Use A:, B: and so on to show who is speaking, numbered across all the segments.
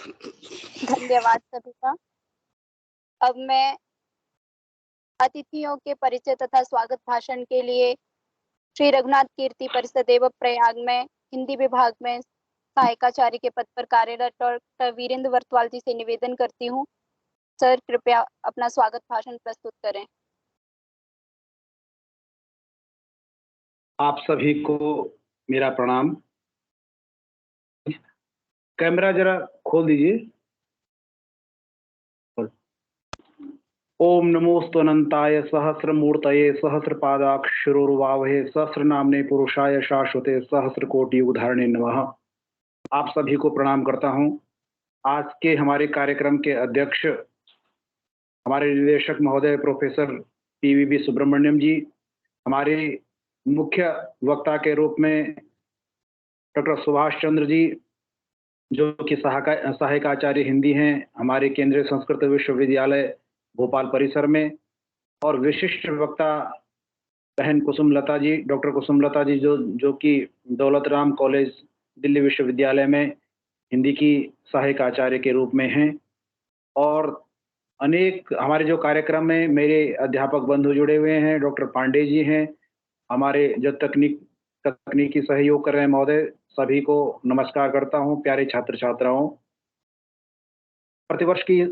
A: धन्यवाद सभी का। अब मैं अतिथियों के परिचय तथा स्वागत भाषण के लिए श्री रघुनाथ कीर्ति परिषद एवं प्रयाग में हिंदी विभाग में सहायकाचार्य के पद पर कार्यरत डॉक्टर वीरेंद्र वर्तवाल जी से निवेदन करती हूँ। सर कृपया अपना स्वागत भाषण प्रस्तुत करें।
B: आप सभी को मेरा प्रणाम। कैमरा जरा खोल दीजिए। ओम नमोस्तु अनंताय सहस्रमूर्तये सहस्रपादाक्षरोर्वावहे सहस्रनामने पुरुषाय शाश्वते सहस्रकोटि उदाहरणे नमः। आप सभी को प्रणाम करता हूं। आज के हमारे कार्यक्रम के अध्यक्ष हमारे निदेशक महोदय प्रोफेसर पीवीबी सुब्रमण्यम जी, हमारे मुख्य वक्ता के रूप में डॉक्टर सुभाष चंद्र जी जो कि सहायक आचार्य हिंदी हैं हमारे केंद्रीय संस्कृत विश्वविद्यालय भोपाल परिसर में, और विशिष्ट वक्ता बहन कुसुमलता जी, डॉक्टर कुसुमलता जी जो कि दौलत राम कॉलेज दिल्ली विश्वविद्यालय में हिंदी की सहायक आचार्य के रूप में हैं। और अनेक हमारे जो कार्यक्रम में मेरे अध्यापक बंधु जुड़े हुए हैं, डॉक्टर पांडे जी हैं, हमारे जो तकनीकी सहयोग कर रहे हैं महोदय, सभी को नमस्कार करता हूं। प्यारे छात्र छात्राओं, प्रतिवर्ष की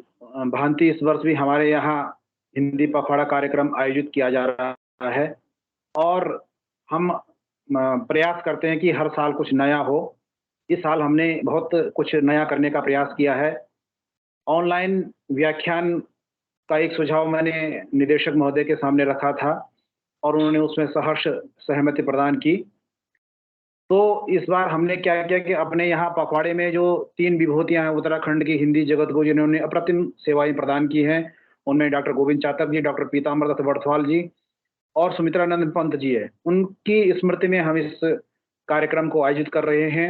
B: भांति इस वर्ष भी हमारे यहाँ हिंदी पखवाड़ा कार्यक्रम आयोजित किया जा रहा है और हम प्रयास करते हैं कि हर साल कुछ नया हो। इस साल हमने बहुत कुछ नया करने का प्रयास किया है। ऑनलाइन व्याख्यान का एक सुझाव मैंने निदेशक महोदय के सामने रखा था और उन्होंने उसमें सहर्ष सहमति प्रदान की। तो इस बार हमने क्या किया कि अपने यहाँ पखवाड़े में जो 3 विभूतियां हैं उत्तराखंड की हिंदी जगत को जिन्होंने अप्रतिम सेवाएं प्रदान की हैं, उनमें डॉक्टर गोविंद चातक जी, डॉक्टर पीताम्बर दत्त वर्तवाल जी और सुमित्रानंद पंत जी है। उनकी स्मृति में हम इस कार्यक्रम को आयोजित कर रहे हैं।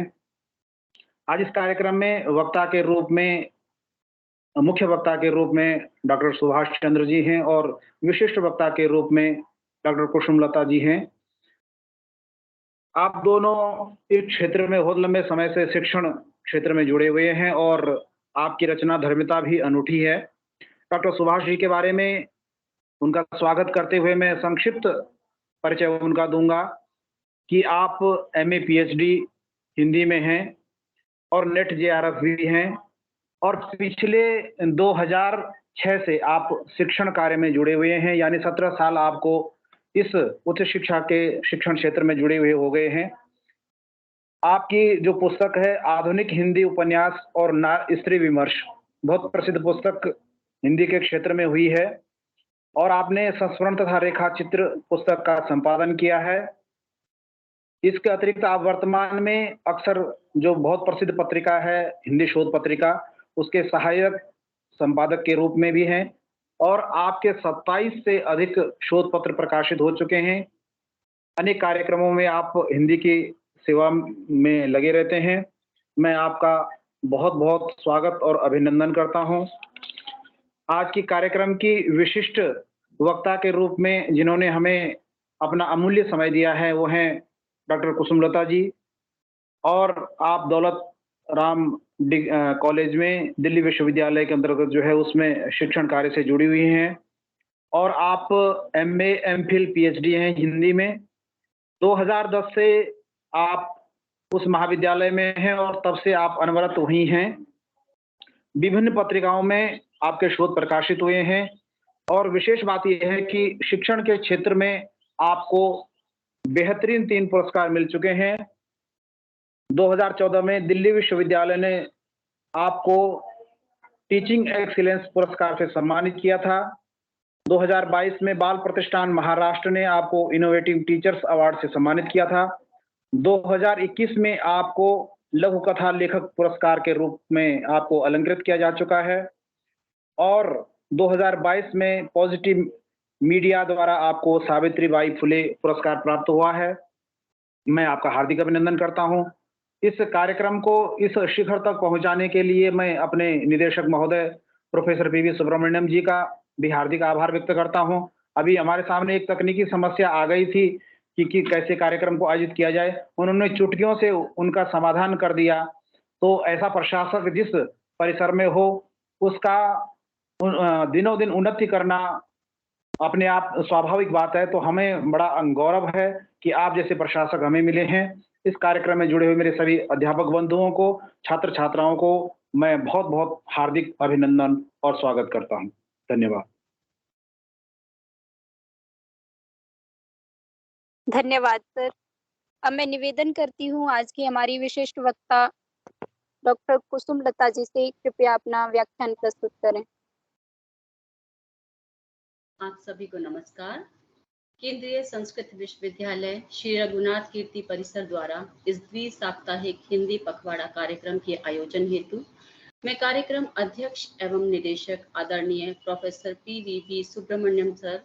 B: आज इस कार्यक्रम में मुख्य वक्ता के रूप में डॉक्टर सुभाष चंद्र जी हैं और विशिष्ट वक्ता के रूप में डॉक्टर कुसुमलता जी हैं। आप दोनों इस क्षेत्र में बहुत लंबे समय से शिक्षण क्षेत्र में जुड़े हुए हैं और आपकी रचना धर्मिता भी अनूठी है। डॉक्टर सुभाष जी के बारे में उनका स्वागत करते हुए मैं संक्षिप्त परिचय उनका दूंगा कि आप MA PhD हिंदी में हैं और नेट JRF भी हैं और पिछले 2006 से आप शिक्षण कार्य में जुड़े हुए हैं, यानी 17 साल आपको इस उच्च शिक्षा के शिक्षण क्षेत्र में जुड़े हुए हो गए हैं। आपकी जो पुस्तक है आधुनिक हिंदी उपन्यास और स्त्री विमर्श, बहुत प्रसिद्ध पुस्तक हिंदी के क्षेत्र में हुई है और आपने संस्मरण तथा रेखा चित्र पुस्तक का संपादन किया है। इसके अतिरिक्त आप वर्तमान में अक्सर जो बहुत प्रसिद्ध पत्रिका है हिंदी शोध पत्रिका, उसके सहायक संपादक के रूप में भी हैं और आपके 27 से अधिक शोध पत्र प्रकाशित हो चुके हैं। अनेक कार्यक्रमों में आप हिंदी की सेवा में लगे रहते हैं। मैं आपका बहुत बहुत स्वागत और अभिनंदन करता हूं। आज की कार्यक्रम की विशिष्ट वक्ता के रूप में जिन्होंने हमें अपना अमूल्य समय दिया है वो हैं डॉक्टर कुसुमलता जी, और आप दौलत राम कॉलेज में दिल्ली विश्वविद्यालय के अंतर्गत जो है उसमें शिक्षण कार्य से जुड़ी हुई हैं और आप MA MPhil PhD हैं हिंदी में। 2010 से आप उस महाविद्यालय में हैं और तब से आप अनवरत वहीं हैं। विभिन्न पत्रिकाओं में आपके शोध प्रकाशित हुए हैं और विशेष बात यह है कि शिक्षण के क्षेत्र में आपको बेहतरीन 3 पुरस्कार मिल चुके हैं। 2014 में दिल्ली विश्वविद्यालय ने आपको टीचिंग एक्सीलेंस पुरस्कार से सम्मानित किया था। 2022 में बाल प्रतिष्ठान महाराष्ट्र ने आपको इनोवेटिव टीचर्स अवार्ड से सम्मानित किया था। 2021 में आपको लघु कथा लेखक पुरस्कार के रूप में आपको अलंकृत किया जा चुका है और 2022 में पॉजिटिव मीडिया द्वारा आपको सावित्रीबाई फुले पुरस्कार प्राप्त हुआ है। मैं आपका हार्दिक अभिनंदन करता हूं। इस कार्यक्रम को इस शिखर तक पहुंचाने के लिए मैं अपने निदेशक महोदय प्रोफेसर पीवी सुब्रमण्यम जी का भी हार्दिक आभार व्यक्त करता हूं। अभी हमारे सामने एक तकनीकी समस्या आ गई थी कि कैसे कार्यक्रम को आयोजित किया जाए, उन्होंने चुटकियों से उनका समाधान कर दिया। तो ऐसा प्रशासक जिस परिसर में हो, उसका दिनों दिन उन्नति करना अपने आप स्वाभाविक बात है। तो हमें बड़ा गौरव है कि आप जैसे प्रशासक हमें मिले हैं। इस कार्यक्रम में जुड़े हुए मेरे सभी अध्यापक बंधुओं को, छात्र-छात्राओं को मैं बहुत-बहुत हार्दिक अभिनंदन और स्वागत करता हूँ। धन्यवाद।
A: धन्यवाद सर। अब मैं निवेदन करती हूँ आज की हमारी विशिष्ट वक्ता डॉक्टर कुसुम लता जी से, कृपया अपना व्याख्यान प्रस्तुत करें।
C: आप सभी को नमस्कार। केंद्रीय संस्कृत विश्वविद्यालय श्री रघुनाथ कीर्ति परिसर द्वारा इस द्वि-साप्ताहिक हिंदी पखवाड़ा कार्यक्रम के आयोजन हेतु मैं कार्यक्रम अध्यक्ष एवं निदेशक आदरणीय प्रोफेसर PVV सुब्रमण्यम सर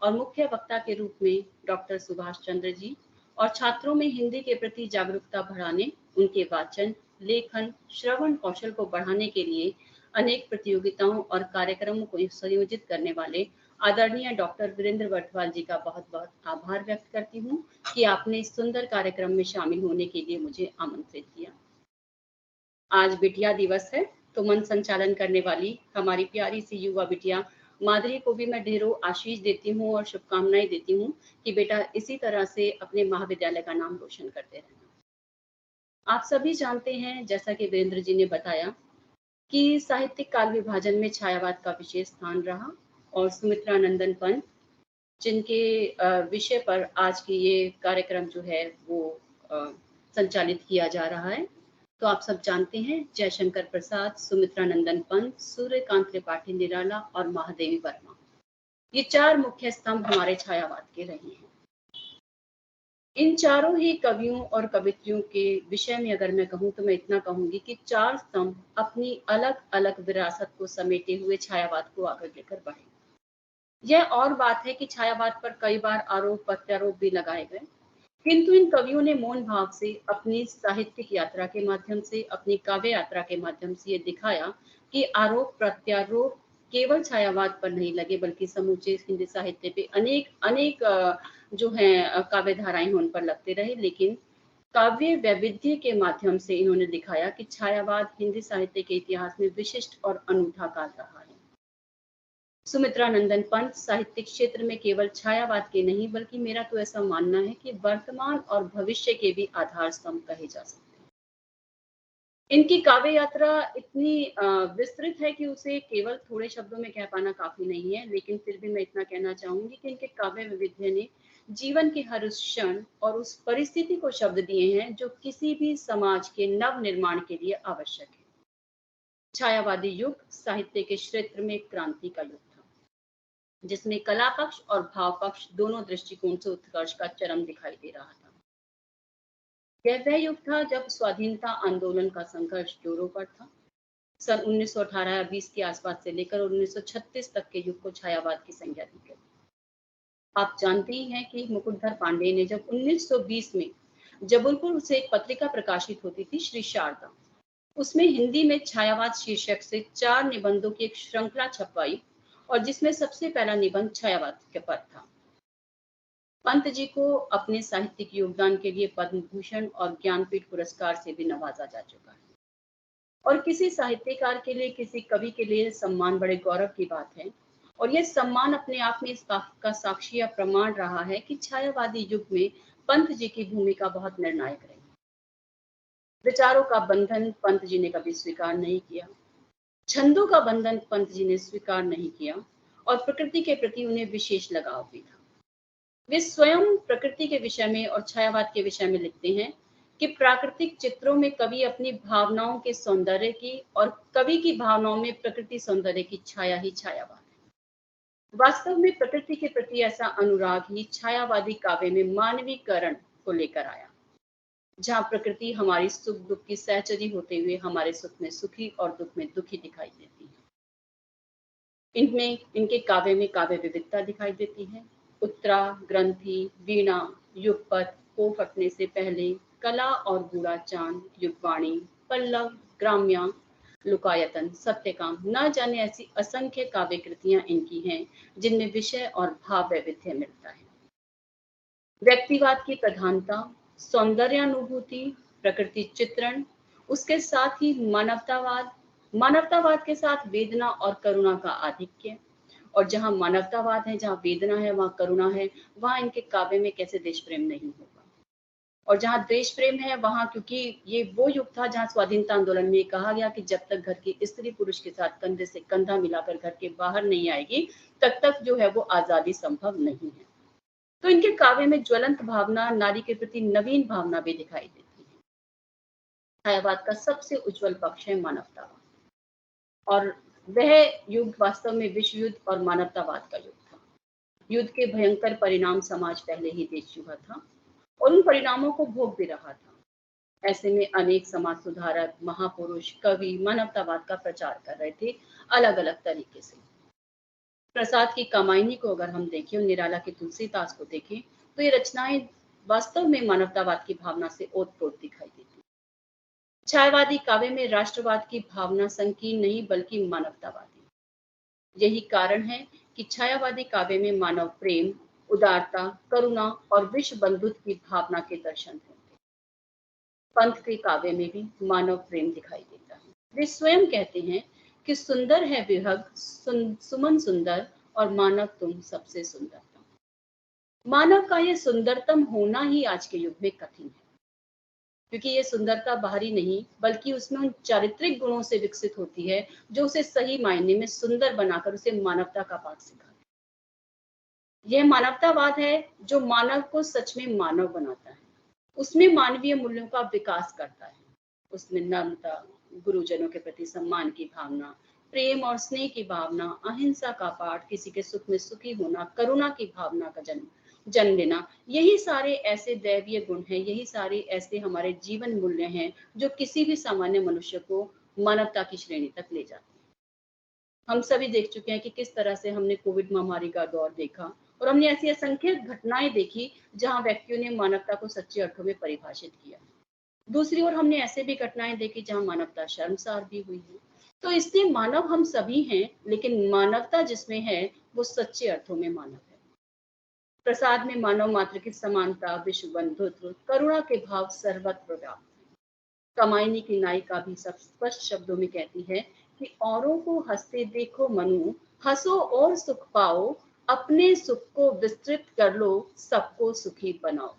C: और मुख्य वक्ता के रूप में डॉक्टर सुभाष चंद्र जी और छात्रों में हिंदी के प्रति जागरूकता बढ़ाने, उनके वाचन, लेखन, श्रवण कौशल को बढ़ाने के लिए अनेक प्रतियोगिताओं और कार्यक्रमों को संयोजित करने वाले आदरणीय डॉक्टर वीरेंद्र वर्तवाल जी का बहुत-बहुत आभार व्यक्त करती हूँ कि आपने इस सुंदर कार्यक्रम में शामिल होने के लिए मुझे आमंत्रित किया। आज बिटिया दिवस है, तो मन संचालन करने वाली हमारी प्यारी सी युवा बिटिया माधुरी को भी मैं ढेरों आशीष देती हूँ और शुभकामनाएं देती हूँ कि बेटा इसी तरह से अपने महाविद्यालय का नाम रोशन करते रहना। आप सभी जानते हैं, जैसा कि वीरेंद्र जी ने बताया, कि साहित्यिक काल विभाजन में छायावाद का विशेष स्थान रहा और सुमित्रा नंदन पंत, जिनके विषय पर आज की ये कार्यक्रम जो है वो संचालित किया जा रहा है। तो आप सब जानते हैं, जयशंकर प्रसाद, सुमित्रा नंदन पंत, सूर्यकांत त्रिपाठी निराला और महादेवी वर्मा, ये 4 मुख्य स्तंभ हमारे छायावाद के रहे हैं। इन चारों ही कवियों और कवित्रियों के विषय में अगर मैं कहूँ तो मैं इतना कहूंगी कि 4 स्तंभ अपनी अलग-अलग विरासत को समेटे हुए छायावाद को आगे लेकर बढ़े। यह और बात है कि छायावाद पर कई बार आरोप प्रत्यारोप भी लगाए गए, किंतु इन कवियों ने मौन भाव से अपनी साहित्यिक यात्रा के माध्यम से, अपनी काव्य यात्रा के माध्यम से ये दिखाया कि आरोप प्रत्यारोप केवल छायावाद पर नहीं लगे, बल्कि समूचे हिंदी साहित्य पे अनेक जो है काव्य धाराएं उन पर लगते रहे। लेकिन काव्य वैविध्य के माध्यम से इन्होंने दिखाया कि छायावाद हिंदी साहित्य के इतिहास में विशिष्ट और अनूठा काल रहा है। सुमित्रा नंदन पंत साहित्यिक क्षेत्र में केवल छायावाद के नहीं, बल्कि मेरा तो ऐसा मानना है कि वर्तमान और भविष्य के भी आधार स्तंभ कहे जा सकते हैं। इनकी काव्य यात्रा इतनी विस्तृत है कि उसे केवल थोड़े शब्दों में कह पाना काफी नहीं है, लेकिन फिर भी मैं इतना कहना चाहूंगी कि इनके काव्य वैविध्य ने जीवन के हर उस क्षण और उस परिस्थिति को शब्द दिए हैं जो किसी भी समाज के नव निर्माण के लिए आवश्यक है। छायावादी युग साहित्य के क्षेत्र में क्रांति का युग था, जिसमें कला पक्ष और भाव पक्ष दोनों दृष्टिकोण से उत्कर्ष का चरम दिखाई दे रहा था। यह वह युग था जब स्वाधीनता आंदोलन का संघर्ष जोरों पर था। सन 1918 या 20 के आसपास से लेकर 1936 तक के युग को छायावाद की संज्ञा दी गई। आप जानते ही हैं कि मुकुटधर पांडे ने जब 1920 में जबलपुर से एक पत्रिका प्रकाशित होती थी, श्री शारदा, उसमें हिंदी में छायावाद शीर्षक से 4 निबंधों की एक श्रृंखला छपवाई और जिसमें सबसे पहला निबंध छायावाद के पर था। पंत जी को अपने साहित्यिक योगदान के लिए पद्म भूषण और ज्ञानपीठ पुरस्कार से भी नवाजा जा चुका है। और किसी साहित्यकार के लिए, किसी कवि के लिए सम्मान बड़े गौरव की बात है, और यह सम्मान अपने आप में इस बात का साक्षी या प्रमाण रहा है कि छायावादी युग में पंत जी की भूमिका बहुत निर्णायक रही। विचारों का बंधन पंत जी ने कभी स्वीकार नहीं किया, छंदों का बंधन पंत जी ने स्वीकार नहीं किया, और प्रकृति के प्रति उन्हें विशेष लगाव भी था। वे स्वयं प्रकृति के विषय में और छायावाद के विषय में लिखते हैं कि प्राकृतिक चित्रों में कवि अपनी भावनाओं के सौंदर्य की और कवि की भावनाओं में प्रकृति सौंदर्य की छाया ही छायावाद है। वास्तव में प्रकृति के प्रति ऐसा अनुराग ही छायावादी काव्य में मानवीकरण को लेकर आया, जहाँ प्रकृति हमारी सुख दुख की सहचरी होते हुए हमारे सुख में सुखी और दुख में दुखी दिखाई देती है। इनमें, इनके काव्य में काव्य विविधता दिखाई देती है। उत्तरा, ग्रंथि, वीणा, युगपथ, को फटने से पहले, कला और बूढ़ा चांद, युगवाणी, पल्लव, ग्राम्या, लुकायतन, सत्यकाम, न जाने ऐसी असंख्य काव्य कृतियां इनकी हैं जिनमें विषय और भाव वैविध्य मिलता है। व्यक्तिवाद की प्रधानता, सौंदर्यानुभूति, प्रकृति चित्रण, उसके साथ ही मानवतावाद, मानवतावाद के साथ वेदना और करुणा का आधिक्य, और जहां मानवतावाद है, जहां वेदना है, वहां करुणा है, वहां इनके काव्य में कैसे देश प्रेम नहीं होगा। और जहां देश प्रेम है वहां, क्योंकि ये वो युग था जहां स्वाधीनता आंदोलन में कहा गया कि जब तक घर की स्त्री पुरुष के साथ कंधे से कंधा मिलाकर घर के बाहर नहीं आएगी तब तक जो है वो आजादी संभव नहीं है। तो इनके काव्य में ज्वलंत भावना, नारी के प्रति नवीन भावना भी दिखाई देती है। छायावाद का सबसे उज्जवल पक्ष है मानवतावाद, और वह युग वास्तव में विश्व युद्ध और मानवतावाद का युग था। युद्ध के भयंकर परिणाम समाज पहले ही देख चुका था और उन परिणामों को भोग भी रहा था। ऐसे में अनेक समाज सुधारक, महापुरुष, कवि मानवतावाद का प्रचार कर रहे थे अलग अलग तरीके से। प्रसाद की कामायनी को अगर हम देखें और निराला की तुलसीदास को देखें तो ये रचनाएं वास्तव में मानवतावाद की भावना से ओतप्रोत दिखाई देती। छायावादी काव्य में राष्ट्रवाद की भावना संकीर्ण नहीं बल्कि मानवतावादी। यही कारण है कि छायावादी काव्य में मानव प्रेम, उदारता, करुणा और विश्व बंधुत्व की भावना के दर्शन होते। पंत के काव्य में भी मानव प्रेम दिखाई देता है। वे स्वयं कहते हैं कि सुंदर है विहग, सुमन सुंदर, और मानव तुम सबसे सुंदरतम। मानव का ये सुंदरतम होना ही आज के युग में कठिन है, क्योंकि ये सुंदरता बाहरी नहीं बल्कि उसमें उन चारित्रिक गुणों से विकसित होती है जो उसे सही मायने में सुंदर बनाकर उसे मानवता का पाठ सिखाता है। यह मानवतावाद है जो मानव को सच में मानव बनाता है, उसमें मानवीय मूल्यों का विकास करता है। उसमें नम्रता, गुरुजनों के प्रति सम्मान की भावना, प्रेम और स्नेह की भावना, अहिंसा का पाठ, किसी के सुख में सुखी होना, करुणा की भावना का जन्म लेना, यही सारे ऐसे दैवीय गुण हैं, यही सारे ऐसे हमारे जीवन मूल्य हैं जो किसी भी सामान्य मनुष्य को मानवता की श्रेणी तक ले जाते हैं। हम सभी देख चुके हैं कि किस तरह से हमने कोविड महामारी का दौर देखा और हमने ऐसी असंख्य घटनाएं देखी जहां व्यक्तियों ने मानवता को सच्चे अर्थों में परिभाषित किया। दूसरी ओर हमने ऐसे भी घटनाएं देखी जहां मानवता शर्मसार भी हुई है। तो इसलिए मानव हम सभी हैं, लेकिन मानवता जिसमें है वो सच्चे अर्थों में मानव है। प्रसाद में मानव मात्र की समानता, विश्व बंधुत्व, करुणा के भाव सर्वत्र व्याप्त है। कामायनी की नायिका भी सब स्पष्ट शब्दों में कहती है कि औरों को हंसते देखो मनु, हंसो और सुख पाओ, अपने सुख को विस्तृत कर लो, सबको सुखी बनाओ।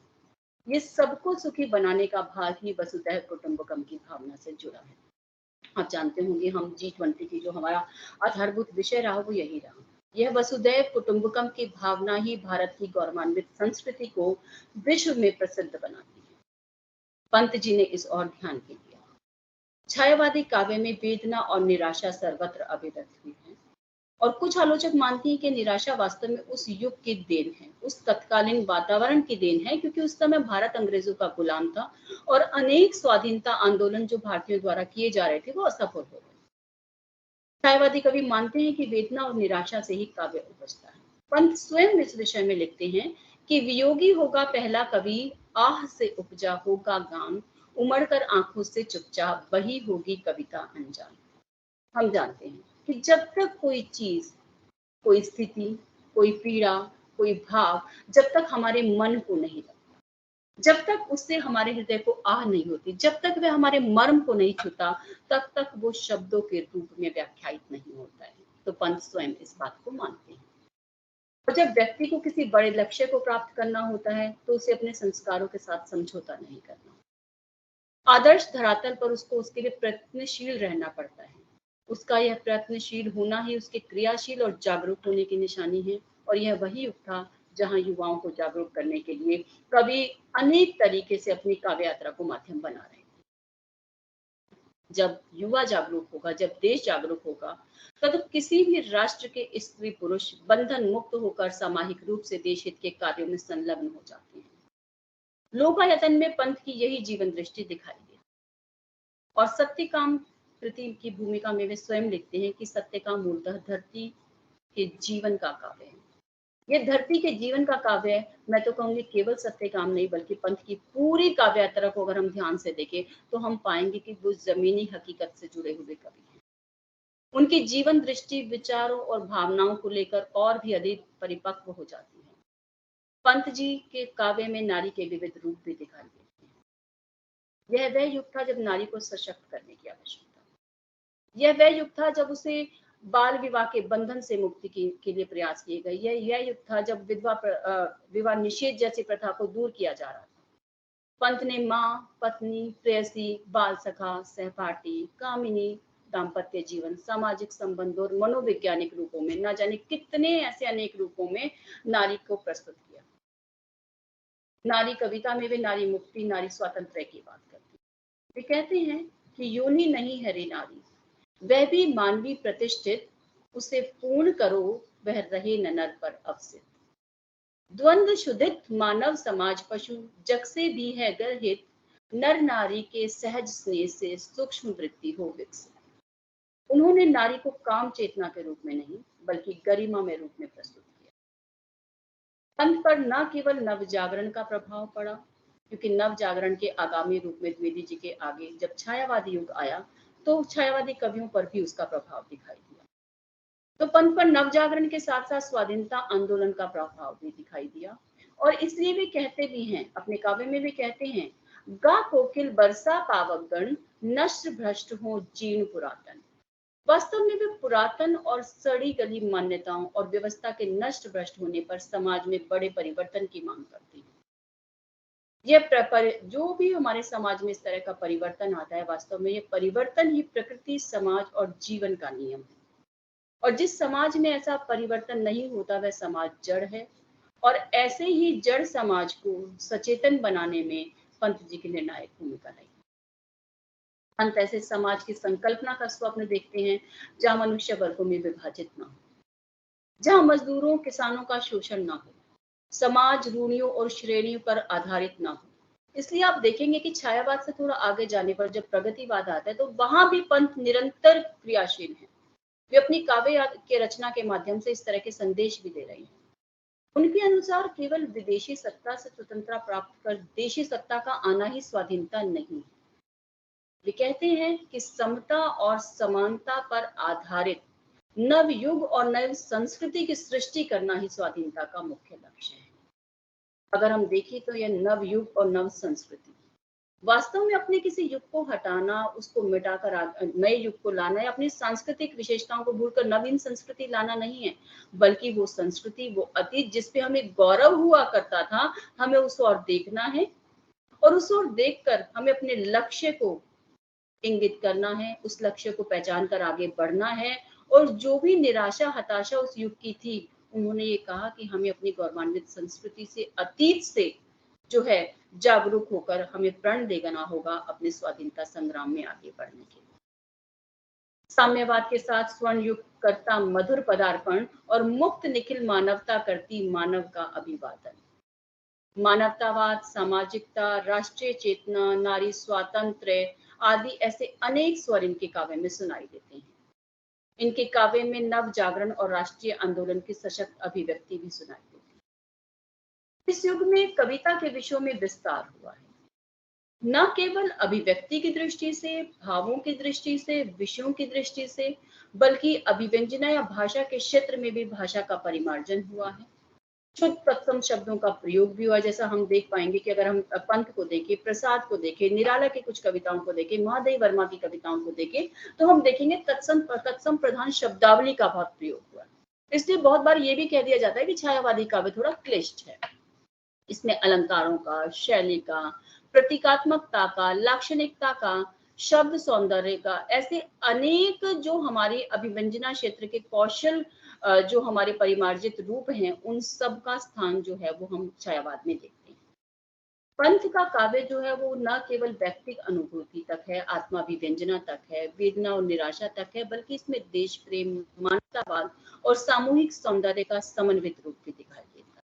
C: ये सबको सुखी बनाने का भाग ही वसुधैव कुटुंबकम की भावना से जुड़ा है। आप जानते होंगे हम G20 की जो हमारा आधारभूत विषय रहा वो यही रहा। यह वसुधैव कुटुंबकम की भावना ही भारत की गौरवान्वित संस्कृति को विश्व में प्रसिद्ध बनाती है। पंत जी ने इस ओर ध्यान भी दिया। छायावादी काव्य में वेदना और निराशा सर्वत्र अभिव्यक्त हुई है, और कुछ आलोचक मानती हैं कि निराशा वास्तव में उस युग की देन है, उस तत्कालीन वातावरण की देन है, क्योंकि उस समय भारत अंग्रेजों का गुलाम था और अनेक स्वाधीनता आंदोलन जो भारतीयों द्वारा किए जा रहे थे वो असफल हो गए। छायावादी कवि मानते हैं कि वेदना और निराशा से ही काव्य उपजता है। पंत स्वयं इस विषय में लिखते हैं कि वियोगी होगा पहला कवि, आह से उपजा होगा गान, उमड़कर आंखों से चुपचाप वही होगी कविता अनजान। हम जानते हैं कि जब तक कोई चीज, कोई स्थिति, कोई पीड़ा, कोई भाव जब तक हमारे मन को नहीं लगता, जब तक उससे हमारे हृदय को आह नहीं होती, जब तक वह हमारे मर्म को नहीं छूता, तब तक वो शब्दों के रूप में व्याख्यायित नहीं होता है। तो पंत स्वयं इस बात को मानते हैं। और जब व्यक्ति को किसी बड़े लक्ष्य को प्राप्त करना होता है तो उसे अपने संस्कारों के साथ समझौता नहीं करना। आदर्श धरातल पर उसको उसके लिए प्रयत्नशील रहना पड़ता है। उसका यह प्रयत्नशील होना ही उसके क्रियाशील और जागरूक होने की निशानी है। और यह वही युग था जहां युवाओं को जागरूक करने के लिए कवि अनेक तरीके से अपनी काव्य यात्रा को माध्यम बना रहे थे। जब युवा जागरूक होगा, जब देश जागरूक होगा, तब किसी भी राष्ट्र के स्त्री पुरुष बंधन मुक्त होकर सामाजिक रूप से देश हित के कार्यों में संलग्न हो जाते हैं। लोकायतन में पंत की यही जीवन दृष्टि दिखाई दी। और सत्यकाम कृति की भूमिका में वे स्वयं लिखते हैं कि सत्यकाम मूलतः धरती के जीवन का काव्य है। ये धरती के जीवन का काव्य है। मैं तो कहूंगी केवल सत्यकाम नहीं बल्कि पंत की पूरी काव्य यात्रा को अगर हम ध्यान से देखें तो हम पाएंगे कि वो जमीनी हकीकत से जुड़े हुए कवि हैं। उनकी जीवन दृष्टि विचारों और भावनाओं को लेकर और भी अधिक परिपक्व हो जाती है। पंत जी के काव्य में नारी के विविध रूप भी दिखाई देते हैं। यह वह युग था जब नारी को सशक्त करने की आवश्यकता। यह वह युग था जब उसे बाल विवाह के बंधन से मुक्ति के लिए प्रयास किए गए। यह युग था जब विवाह निषेध जैसी प्रथा को दूर किया जा रहा था। पंत ने माँ, पत्नी, प्रेयसी, बाल सखा, सहपाठी, कामिनी, दाम्पत्य जीवन, सामाजिक संबंध और मनोवैज्ञानिक रूपों में, न जाने कितने ऐसे अनेक रूपों में नारी को प्रस्तुत किया। नारी कविता में वे नारी मुक्ति, नारी स्वातंत्र्य की बात करती है। वे कहते हैं कि योनि नहीं है रे नारी, वह भी मानवी प्रतिष्ठित, उसे पूर्ण करो, वह रहे न नर पर अवसित। द्वंद्व शुद्धित मानव समाज पशु जग से भी है गर्हित, नर नारी के सहज स्नेह से सूक्ष्म वृत्ति हो विकसित। उन्होंने नारी को काम चेतना के रूप में नहीं बल्कि गरिमा में रूप में प्रस्तुत किया। पंत पर न केवल नव जागरण का प्रभाव पड़ा, क्योंकि नव जागरण के आगामी रूप में द्विवेदी जी के आगे जब छायावादी युग आया तो छायावादी कवियों पर भी उसका प्रभाव दिखाई दिया। तो पंत पर नव जागरण के साथ साथ स्वाधीनता आंदोलन का प्रभाव भी दिखाई दिया, और इसलिए वे कहते भी हैं, अपने काव्य में भी कहते हैं, गा कोकिल बरसा पावकगण, नष्ट भ्रष्ट हो जीर्ण पुरातन। वास्तव में वे पुरातन और सड़ी गली मान्यताओं और व्यवस्था के नष्ट भ्रष्ट होने पर समाज में बड़े परिवर्तन की मांग करती है। जो भी हमारे समाज में इस तरह का परिवर्तन आता है, वास्तव में ये परिवर्तन ही प्रकृति, समाज और जीवन का नियम है। और जिस समाज में ऐसा परिवर्तन नहीं होता वह समाज जड़ है, और ऐसे ही जड़ समाज को सचेतन बनाने में पंत जी की निर्णायक भूमिका रही। पंत ऐसे समाज की संकल्पना का स्वप्न देखते हैं जहां मनुष्य वर्गों में विभाजित न हो, जहां मजदूरों किसानों का शोषण न हो, समाज रूढ़ियों और श्रेणियों पर आधारित न हो। इसलिए आप देखेंगे कि छायावाद से थोड़ा आगे जाने पर जब प्रगतिवाद आता है तो वहां भी पंत निरंतर क्रियाशील है। वे अपनी काव्य के रचना के माध्यम से इस तरह के संदेश भी दे रहे हैं। उनके अनुसार केवल विदेशी सत्ता से स्वतंत्रता प्राप्त कर देशी सत्ता का आना ही स्वाधीनता नहीं है। वे कहते हैं कि समता और समानता पर आधारित नव युग और नव संस्कृति की सृष्टि करना ही स्वाधीनता का मुख्य लक्ष्य है। अगर हम देखें तो यह नव युग और नव संस्कृति वास्तव में अपने किसी युग को हटाना, उसको मिटाकर नए युग को लाना या अपनी सांस्कृतिक विशेषताओं को भूलकर नवीन संस्कृति लाना नहीं है, बल्कि वो संस्कृति, वो अतीत जिस पे हमें गौरव हुआ करता था, हमें उस ओर देखना है, और उस ओर देखकर हमें अपने लक्ष्य को इंगित करना है, उस लक्ष्य को पहचान कर आगे बढ़ना है। और जो भी निराशा, हताशा उस युग की थी, उन्होंने ये कहा कि हमें अपनी गौरवान्वित संस्कृति से, अतीत से जो है जागरूक होकर हमें प्रण देना होगा अपने स्वाधीनता संग्राम में आगे बढ़ने के लिए। साम्यवाद के साथ स्वर्ण युग करता मधुर पदार्पण और मुक्त निखिल मानवता करती मानव का अभिवादन। मानवतावाद, सामाजिकता, राष्ट्रीय चेतना, नारी स्वातंत्र्य आदि ऐसे अनेक स्वर इनके काव्य में सुनाई देते हैं। इनके काव्य में नव जागरण और राष्ट्रीय आंदोलन की सशक्त अभिव्यक्ति भी सुनाई देती है। इस युग में कविता के विषयों में विस्तार हुआ है, न केवल अभिव्यक्ति की दृष्टि से, भावों की दृष्टि से, विषयों की दृष्टि से, बल्कि अभिव्यंजना या भाषा के क्षेत्र में भी भाषा का परिमार्जन हुआ है। शुद्ध तत्सम शब्दों का प्रयोग भी हुआ, जैसा हम देख पाएंगे कि अगर हम पंत को देखें, प्रसाद को देखें, निराला की कुछ कविताओं को देखें, महादेव वर्मा की कविताओं को देखें, तो हम देखेंगे तत्सम प्रधान शब्दावली का बहुत प्रयोग हुआ। इसलिए बहुत बार ये भी कह दिया जाता है कि छायावादी काव्य थोड़ा क्लिष्ट है। इसमें अलंकारों का, शैली का, प्रतीकात्मकता का, लाक्षणिकता का, शब्द सौंदर्य का, ऐसे अनेक जो हमारे अभिव्यंजना क्षेत्र के कौशल, जो हमारे परिमार्जित रूप हैं, उन सब का स्थान जो है वो हम छायावाद में देखते हैं। पंत का काव्य जो है वो न केवल व्यक्तिगत अनुभूति तक है, आत्माभिव्यंजना तक है, वेदना और निराशा तक है, बल्कि इसमें देश प्रेम, मानवतावाद और सामूहिक सौंदर्य का समन्वित रूप भी दिखाई देता है।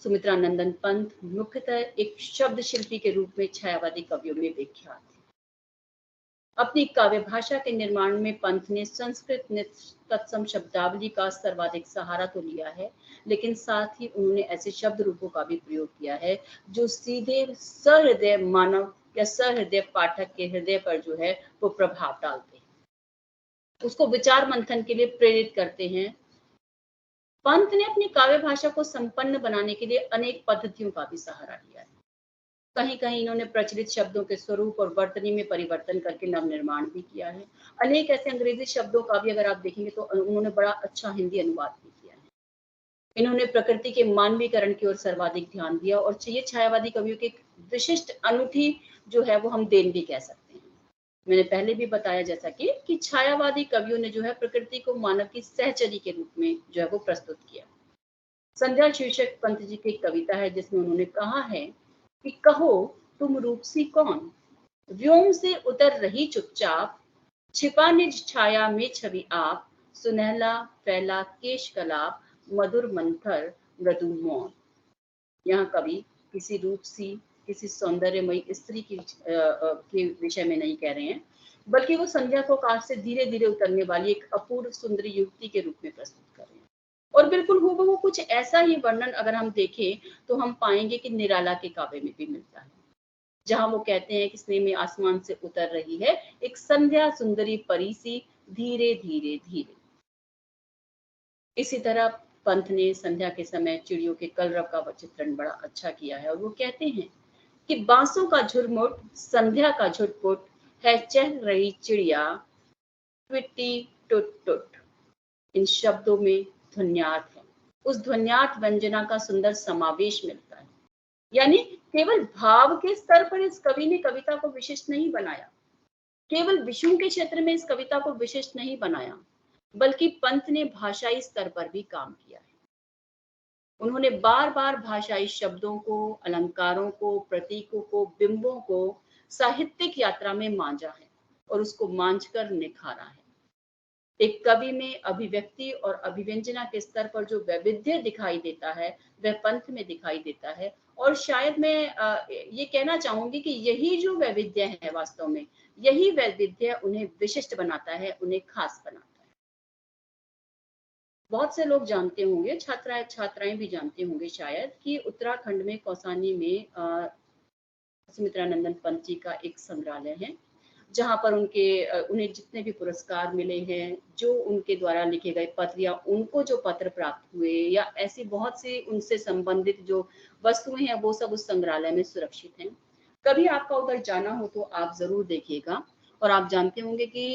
C: सुमित्रा नंदन पंत मुख्यतः एक शब्द शिल्पी के रूप में छायावादी कवियों में विख्यात है। अपनी काव्य भाषा के निर्माण में पंत ने संस्कृत तत्सम शब्दावली का सर्वाधिक सहारा तो लिया है, लेकिन साथ ही उन्होंने ऐसे शब्द रूपों का भी प्रयोग किया है जो सीधे सहृदय मानव या सहृदय पाठक के हृदय पर जो है वो प्रभाव डालते हैं, उसको विचार मंथन के लिए प्रेरित करते हैं। पंत ने अपनी काव्य भाषा को संपन्न बनाने के लिए अनेक पद्धतियों का भी सहारा लिया है। कहीं कहीं इन्होंने प्रचलित शब्दों के स्वरूप और वर्तनी में परिवर्तन करके नवनिर्माण भी किया है। अनेक ऐसे अंग्रेजी शब्दों का भी अगर आप देखेंगे तो उन्होंने बड़ा अच्छा हिंदी अनुवाद भी किया है। इन्होंने प्रकृति के मानवीकरण की ओर सर्वाधिक ध्यान दिया और ये छायावादी कवियों की एक विशिष्ट अनूठी जो है वो हम देन भी कह सकते हैं। मैंने पहले भी बताया जैसा कि छायावादी कवियों ने जो है प्रकृति को मानव की सहचरी के रूप में जो है वो प्रस्तुत किया। संध्या शीर्षक पंत जी की कविता है जिसमें उन्होंने कहा है कि कहो तुम रूपसी कौन, व्योम से उतर रही चुपचाप, छिपा निज छाया में छवि आप, सुनहला फैला केश कलाप, मधुर मंथर मृदु मौन। यहाँ कवि किसी रूपसी, किसी सौंदर्यमयी स्त्री के विषय में नहीं कह रहे हैं, बल्कि वो संध्या को आकाश से धीरे धीरे उतरने वाली एक अपूर्व सुंदरी युवती के रूप में प्रस्तुत कर रहे हैं। और बिल्कुल हूबहू कुछ ऐसा ही वर्णन अगर हम देखें तो हम पाएंगे कि निराला के काव्य में भी मिलता है, जहां वो कहते हैं कि स्नेह में आसमान से उतर रही है एक संध्या सुंदरी परी सी, धीरे धीरे धीरे। इसी तरह पंत ने संध्या के समय चिड़ियों के कलरव का चित्रण बड़ा अच्छा किया है और वो कहते हैं कि बांसों का झुरमुट, संध्या का झुटपुट है, चह रही चिड़िया ट्विटी टुट टुट। इन शब्दों में ध्वन्यार्थ है, उस ध्वन्यार्थ व्यंजना का सुंदर समावेश मिलता है। यानी केवल भाव के स्तर पर इस कवि ने कविता को विशिष्ट नहीं बनाया, केवल विषयों के क्षेत्र में इस कविता को विशिष्ट नहीं बनाया, बल्कि पंत ने भाषाई स्तर पर भी काम किया है। उन्होंने बार बार भाषाई शब्दों को, अलंकारों को, प्रतीकों को, बिंबों को साहित्यिक यात्रा में मांझा है और उसको मांझकर निखारा है। एक कवि में अभिव्यक्ति और अभिव्यंजना के स्तर पर जो वैविध्य दिखाई देता है वह पंत में दिखाई देता है। और शायद मैं ये कहना चाहूंगी कि यही जो वैविध्य है वास्तव में, यही वैविध्य उन्हें विशिष्ट बनाता है, उन्हें खास बनाता है। बहुत से लोग जानते होंगे, छात्राएं भी जानते होंगे शायद, कि उत्तराखंड में कौसानी में सुमित्रानंदन पंत जी का एक संग्रहालय है, जहां पर उन्हें जितने भी पुरस्कार मिले हैं, जो उनके द्वारा लिखे गए पत्र या उनको जो पत्र प्राप्त हुए या ऐसी बहुत सी उनसे संबंधित जो वस्तुएं हैं वो सब उस संग्रहालय में सुरक्षित हैं। कभी आपका उधर जाना हो तो आप जरूर देखिएगा। और आप जानते होंगे कि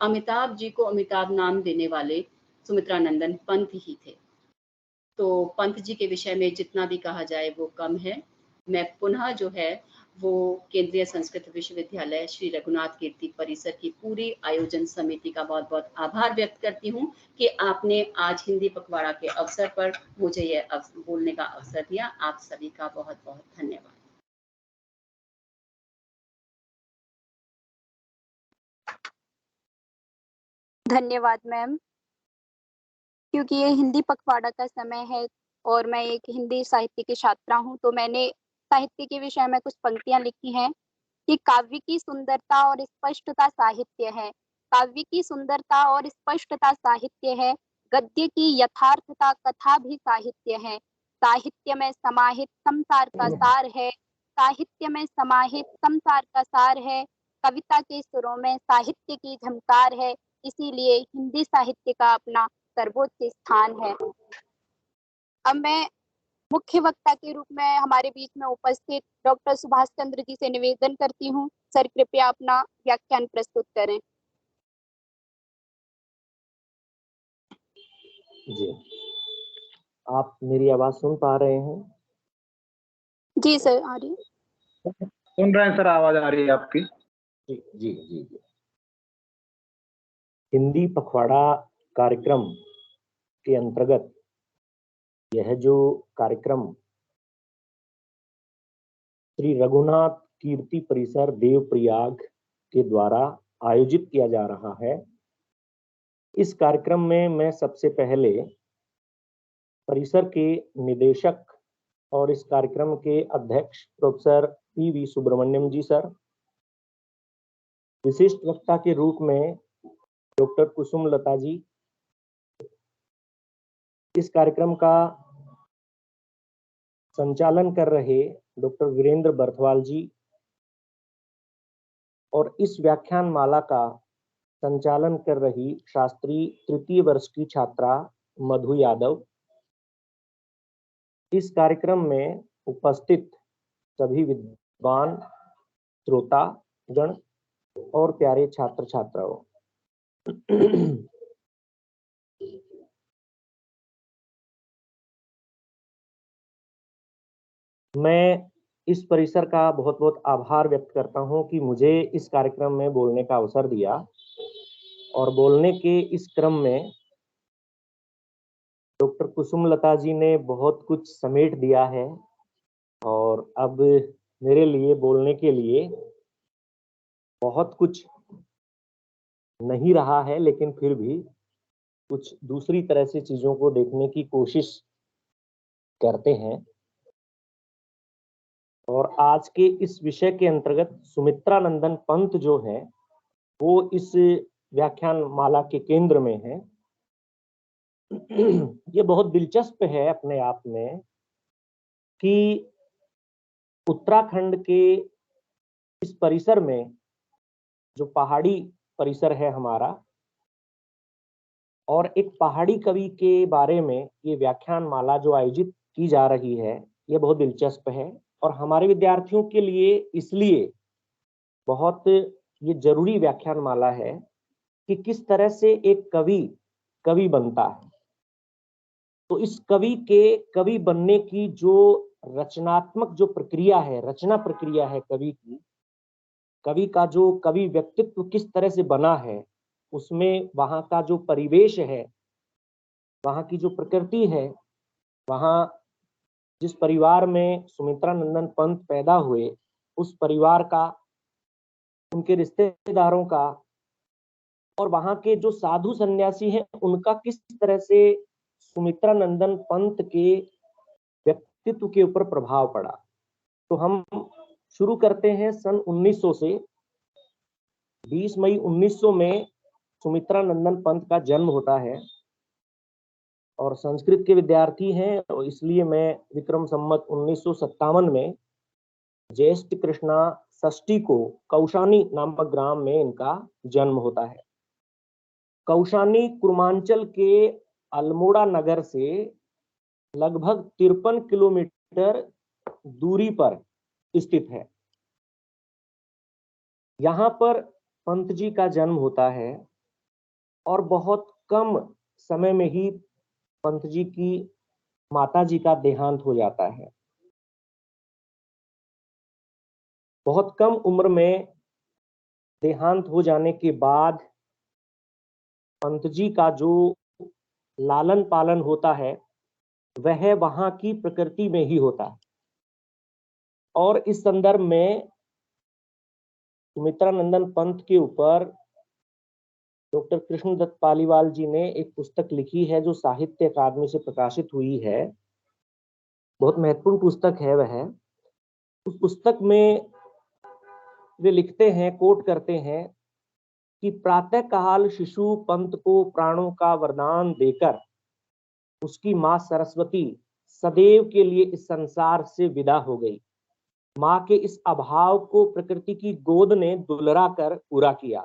C: अमिताभ जी को अमिताभ नाम देने वाले सुमित्रानंदन पंत ही थे। तो पंत जी के विषय में जितना भी कहा जाए वो कम है। मैं पुनः जो है वो केंद्रीय संस्कृत विश्वविद्यालय श्री रघुनाथ कीर्ति परिसर की पूरी आयोजन समिति का बहुत बहुत आभार व्यक्त करती हूँ कि आपने आज हिंदी पखवाड़ा के अवसर पर मुझे यह बोलने का अवसर दिया। आप सभी का बहुत बहुत धन्यवाद।
A: धन्यवाद मैम, क्योंकि ये हिंदी पखवाड़ा का समय है और मैं एक हिंदी साहित्य की छात्रा हूँ, तो मैंने साहित्य के विषय में कुछ पंक्तियां लिखी हैं कि काव्य की सुंदरता और स्पष्टता साहित्य है, काव्य की सुंदरता और स्पष्टता साहित्य है, गद्य की यथार्थता कथा भी साहित्य है, साहित्य में समाहित संसार का सार है, साहित्य में समाहित संसार का सार है, कविता के सुरों में साहित्य की झंकार है, इसीलिए हिंदी साहित्य का अपना सर्वोच्च स्थान है। अब मैं मुख्य वक्ता के रूप में हमारे बीच में उपस्थित डॉक्टर सुभाष चंद्र जी से निवेदन करती हूँ, सर कृपया अपना व्याख्यान प्रस्तुत करें।
D: जी, आप मेरी आवाज सुन पा रहे हैं?
A: जी सर, आ रही
B: सुन रहे हैं सर, आवाज आ रही है आपकी।
D: जी जी जी जी। हिंदी पखवाड़ा कार्यक्रम के अंतर्गत यह जो कार्यक्रम श्री रघुनाथ कीर्ति परिसर देवप्रयाग के द्वारा आयोजित किया जा रहा है, इस कार्यक्रम में मैं सबसे पहले परिसर के निदेशक और इस कार्यक्रम के अध्यक्ष प्रोफेसर पी.वी. सुब्रमण्यम जी सर, विशिष्ट वक्ता के रूप में डॉक्टर कुसुम लता जी, इस कार्यक्रम का संचालन कर रहे डॉक्टर वीरेंद्र बर्थवाल जी और इस व्याख्यान माला का संचालन कर रही शास्त्री तृतीय वर्ष की छात्रा मधु यादव, इस कार्यक्रम में उपस्थित सभी विद्वान श्रोता गण और प्यारे छात्र छात्राओं, मैं इस परिसर का बहुत बहुत आभार व्यक्त करता हूं कि मुझे इस कार्यक्रम में बोलने का अवसर दिया। और बोलने के इस क्रम में डॉक्टर कुसुमलता जी ने बहुत कुछ समेट दिया है और अब मेरे लिए बोलने के लिए बहुत कुछ नहीं रहा है, लेकिन फिर भी कुछ दूसरी तरह से चीजों को देखने की कोशिश करते हैं। और आज के इस विषय के अंतर्गत सुमित्रा नंदन पंत जो है वो इस व्याख्यान माला के केंद्र में है। ये बहुत दिलचस्प है अपने आप में कि उत्तराखंड के इस परिसर में, जो पहाड़ी परिसर है हमारा, और एक पहाड़ी कवि के बारे में ये व्याख्यान माला जो आयोजित की जा रही है, ये बहुत दिलचस्प है और हमारे विद्यार्थियों के लिए इसलिए बहुत ये जरूरी व्याख्यान माला है कि किस तरह से एक कवि बनता है। तो इस कवि के कवि बनने की जो रचनात्मक जो प्रक्रिया है, रचना प्रक्रिया है कवि की, कवि का जो कवि व्यक्तित्व किस तरह से बना है, उसमें वहाँ का जो परिवेश है, वहाँ की जो प्रकृति है, वहाँ जिस परिवार में सुमित्रा नंदन पंत पैदा हुए, उस परिवार का, उनके रिश्तेदारों का, और वहाँ के जो साधु सन्यासी हैं उनका किस तरह से सुमित्रा नंदन पंत के व्यक्तित्व के ऊपर प्रभाव पड़ा। तो हम शुरू करते हैं सन 1900 से। 20 मई 1900 में सुमित्रा नंदन पंत का जन्म होता है और संस्कृत के विद्यार्थी हैं, और इसलिए मैं विक्रम संवत 1957 में ज्येष्ठ कृष्णा षष्ठी को कौशानी नामक ग्राम में इनका जन्म होता है। कौशानी कुर्मांचल के अल्मोड़ा नगर से लगभग 53 किलोमीटर दूरी पर स्थित है। यहाँ पर पंत जी का जन्म होता है और बहुत कम समय में ही पंत जी की माता जी का देहांत हो जाता है। बहुत कम उम्र में देहांत हो जाने के बाद पंत जी का जो लालन पालन होता है वह वहां की प्रकृति में ही होता है। और इस संदर्भ में सुमित्रा नंदन पंत के ऊपर डॉक्टर कृष्णदत्त पालीवाल जी ने एक पुस्तक लिखी है जो साहित्य अकादमी से प्रकाशित हुई है। बहुत महत्वपूर्ण पुस्तक है वह। उस पुस्तक में वे लिखते हैं, कोट करते हैं कि प्रातः काल शिशु पंत को प्राणों का वरदान देकर उसकी मां सरस्वती सदैव के लिए इस संसार से विदा हो गई। मां के इस अभाव को प्रकृति की गोद ने दुलरा कर पूरा किया।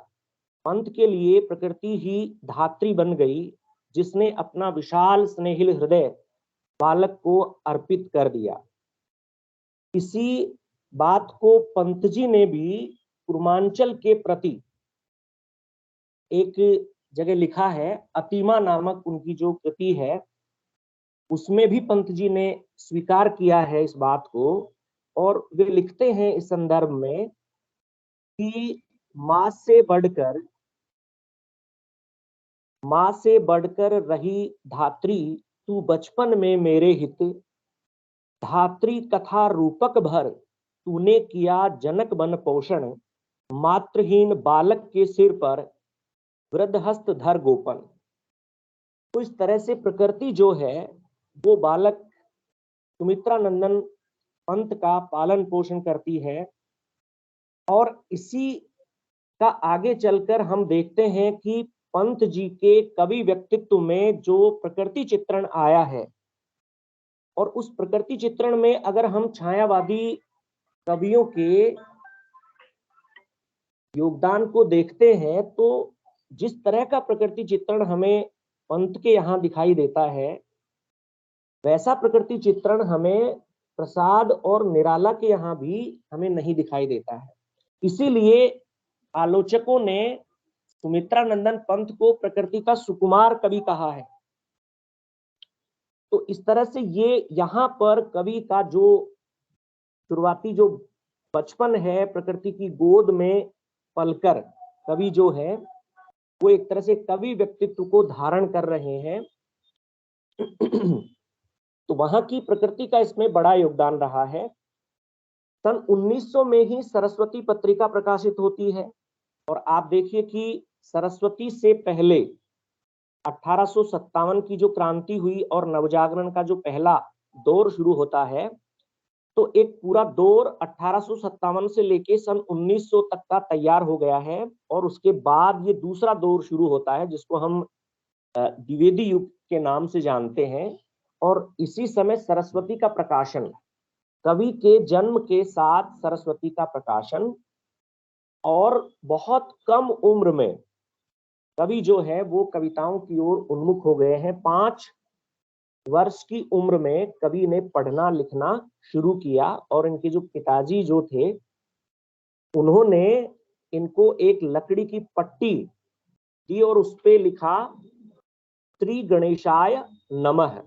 D: पंत के लिए प्रकृति ही धात्री बन गई, जिसने अपना विशाल स्नेहिल हृदय बालक को अर्पित कर दिया। इसी बात को पंत जी ने भी कुर्मांचल के प्रति एक जगह लिखा है। अतिमा नामक उनकी जो कृति है उसमें भी पंत जी ने स्वीकार किया है इस बात को, और वे लिखते हैं इस संदर्भ में कि मां से बढ़कर रही धात्री, तू बचपन में मेरे हित, धात्री कथा रूपक भर तूने किया जनक बन पोषण, मातृहीन बालक के सिर पर वृद्धहस्त धर गोपन। तो इस तरह से प्रकृति जो है वो बालक सुमित्रा नंदन पंत का पालन पोषण करती है। और इसी का आगे चलकर हम देखते हैं कि पंत जी के कवि व्यक्तित्व में जो प्रकृति चित्रण आया है, और उस प्रकृति चित्रण में अगर हम छायावादी कवियों के योगदान को देखते हैं तो जिस तरह का प्रकृति चित्रण हमें पंत के यहाँ दिखाई देता है, वैसा प्रकृति चित्रण हमें प्रसाद और निराला के यहाँ भी हमें नहीं दिखाई देता है। इसीलिए आलोचकों ने सुमित्रानंदन पंत को प्रकृति का सुकुमार कवि कहा है। तो इस तरह से ये यहाँ पर कवि का जो शुरुआती जो बचपन है प्रकृति की गोद में पलकर कवि जो है वो एक तरह से कवि व्यक्तित्व को धारण कर रहे हैं। तो वहां की प्रकृति का इसमें बड़ा योगदान रहा है। सन 1900 में ही सरस्वती पत्रिका प्रकाशित होती है और आप देखिए कि सरस्वती से पहले 1857 की जो क्रांति हुई और नवजागरण का जो पहला दौर शुरू होता है, तो एक पूरा दौर 1857 से लेके सन 1900 तक का तैयार हो गया है और उसके बाद ये दूसरा दौर शुरू होता है जिसको हम द्विवेदी युग के नाम से जानते हैं। और इसी समय सरस्वती का प्रकाशन, कवि के जन्म के साथ सरस्वती का प्रकाशन, और बहुत कम उम्र में कवि जो है वो कविताओं की ओर उन्मुख हो गए हैं। 5 वर्ष की उम्र में कवि ने पढ़ना लिखना शुरू किया और इनके जो पिताजी जो थे उन्होंने इनको एक लकड़ी की पट्टी दी और उस पे लिखा श्री गणेशाय नमः।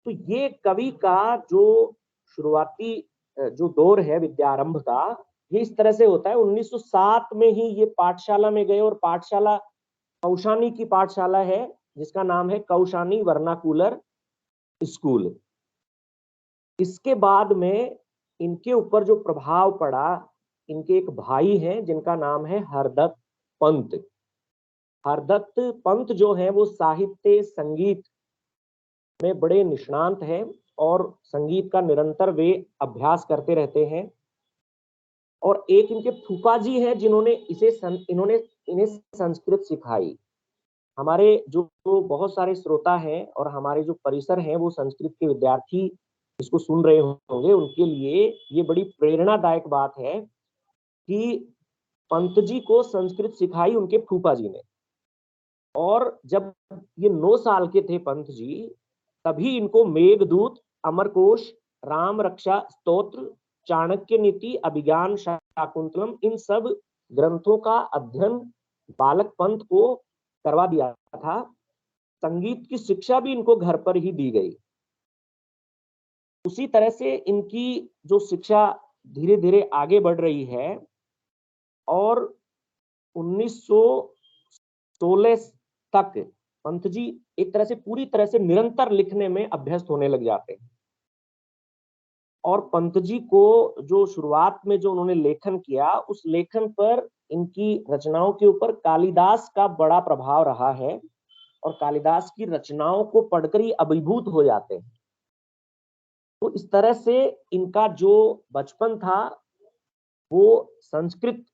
D: तो ये कवि का जो शुरुआती जो दौर है विद्यारंभ का, ये इस तरह से होता है। 1907 में ही ये पाठशाला में गए और पाठशाला कौशानी की पाठशाला है जिसका नाम है कौशानी वर्नाकुलर स्कूल। इसके बाद में इनके ऊपर जो प्रभाव पड़ा, इनके एक भाई हैं जिनका नाम है हरदत्त पंत। हरदत्त पंत जो है वो साहित्य संगीत में बड़े निष्णांत हैं और संगीत का निरंतर वे अभ्यास करते रहते हैं। और एक इनके फूफा जी हैं जिन्होंने इन्हें संस्कृत सिखाई। हमारे जो बहुत सारे श्रोता हैं और हमारे जो परिसर हैं वो संस्कृत के विद्यार्थी इसको सुन रहे होंगे, उनके लिए ये बड़ी प्रेरणादायक बात है कि पंत जी को संस्कृत सिखाई उनके फूफा जी ने। और जब ये 9 साल के थे पंत जी, तभी इनको मेघदूत, अमरकोश, राम रक्षा स्तोत्र, चाणक्य नीति, अभिज्ञान शाकुंतलम, इन सब ग्रंथों का अध्ययन बालक पंत को करवा दिया था। संगीत की शिक्षा भी इनको घर पर ही दी गई। उसी तरह से इनकी जो शिक्षा धीरे धीरे आगे बढ़ रही है और 1916 तक पंत जी एक तरह से पूरी तरह से निरंतर लिखने में अभ्यस्त होने लग जाते हैं। और पंत जी को जो शुरुआत में जो उन्होंने लेखन किया, उस लेखन पर इनकी रचनाओं के ऊपर कालिदास का बड़ा प्रभाव रहा है और कालिदास की रचनाओं को पढ़कर ही अभिभूत हो जाते हैं। तो इस तरह से इनका जो बचपन था वो संस्कृत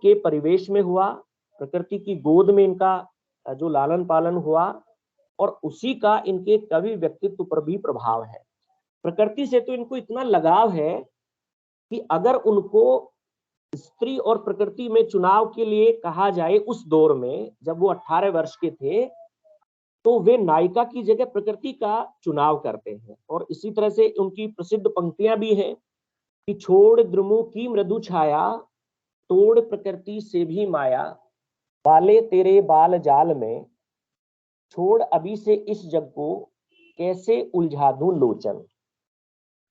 D: के परिवेश में हुआ, प्रकृति की गोद में इनका जो लालन पालन हुआ और उसी का इनके कवि व्यक्तित्व पर भी प्रभाव है। प्रकृति से तो इनको इतना लगाव है कि अगर उनको स्त्री और प्रकृति में चुनाव के लिए कहा जाए उस दौर में जब वो 18 वर्ष के थे, तो वे नायिका की जगह प्रकृति का चुनाव करते हैं। और इसी तरह से उनकी प्रसिद्ध पंक्तियां भी हैं कि छोड़ द्रुमु की मृदु छाया, तोड़ प्रकृति से भी माया, बाले तेरे बाल जाल में, छोड़ अभी से इस जग को, कैसे उलझा दूं लोचन।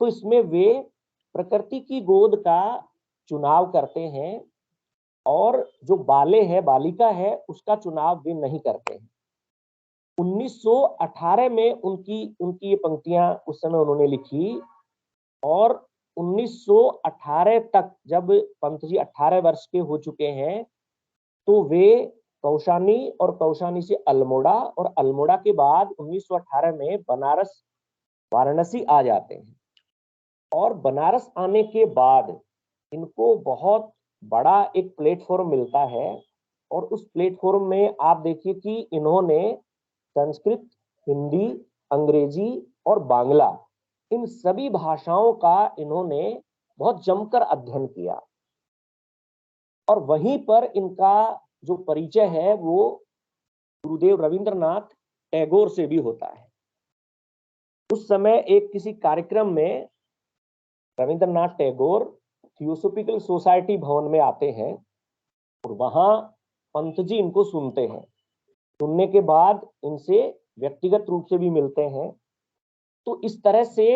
D: तो इसमें वे प्रकृति की गोद का चुनाव करते हैं और जो बाले है, बालिका है, उसका चुनाव वे नहीं करते हैं। 1918 में उनकी ये पंक्तियां उस समय उन्होंने लिखी और 1918 तक जब पंत जी 18 वर्ष के हो चुके हैं तो वे कौशानी और कौशानी से अल्मोड़ा और अल्मोड़ा के बाद 1918 में बनारस वाराणसी आ जाते हैं। और बनारस आने के बाद इनको बहुत बड़ा एक प्लेटफॉर्म मिलता है और उस प्लेटफॉर्म में आप देखिए कि इन्होंने संस्कृत, हिंदी, अंग्रेजी और बांग्ला, इन सभी भाषाओं का इन्होंने बहुत जमकर अध्ययन किया। और वहीं पर इनका जो परिचय है वो गुरुदेव रविंद्रनाथ टैगोर से भी होता है। उस समय एक किसी कार्यक्रम में रविंद्रनाथ टैगोर थियोसॉफिकल सोसाइटी भवन में आते हैं और वहां पंत जी इनको सुनते हैं। सुनने के बाद इनसे व्यक्तिगत रूप से भी मिलते हैं। तो इस तरह से